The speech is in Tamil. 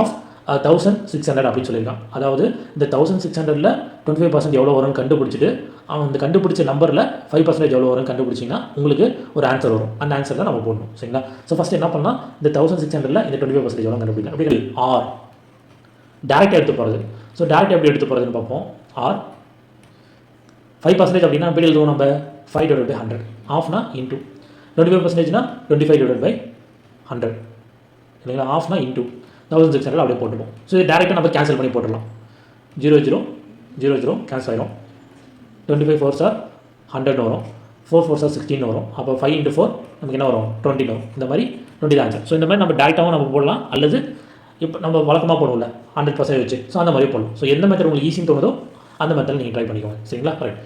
ஆஃப் 1600 அப்படின்னு சொல்லியிருக்கான். அதாவது இந்த 1600ல் 25% எவ்வளோ வரும்னு கண்டுபிடிச்சிட்டு அவன் இந்த கண்டுபிடிச்ச நம்பரில் 5% எவ்வளோ வரும்னு கண்டுபிடிச்சிங்கன்னா உங்களுக்கு ஒரு ஆன்சர் வரும். அந்த ஆன்சர் தான் நம்ம போடணும். சரிங்களா? ஸோ ஃபஸ்ட்டு என்ன பண்ணலாம், இந்த 1600ல் இந்த 25% எவ்வளோ கண்டுபிடிக்கலாம். அப்படி ஆர் டேரெக்டாக எடுத்து போகிறது. ஸோ டேரெக்டாக எப்படி எடுத்து போகிறதுன்னு பார்ப்போம். ஆர் 5% அப்படின்னா எப்படி எழுதுவோம் நம்ம, 5/100. ஆஃப்னா இன்டூ 25%னா 25/100 இல்லைங்களா? ஆஃப்னா இன்டூ 1600 அப்படியே போட்டுப்போம். ஸோ இது டேரெக்டாக நம்ம கேன்சல் பண்ணி போட்டுடலாம். 0 0 0 0 கேன்சல் ஆகிடும். 25 4s are 100 வரும். 4 4s are 16 வரும். அப்போ 5 × 4 நமக்கு என்ன வரும், 20 வரும். இந்த மாதிரி 20 தான் ஆன்சர். ஸோ இந்த மாதிரி நம்ம டேரெக்டாகவும் நம்ம போடலாம், அல்லது இப்போ நம்ம வழக்கமாக போடுவோம்ல 100% வச்சு, ஸோ அந்த மாதிரி போடலாம். ஸோ எந்த மெத்தட் உங்களுக்கு ஈஸின்னு தோணுதோ அந்த மெத்தட் நீங்கள் ட்ரை பண்ணிக்கோங்க. சரிங்களா? கரெக்ட்.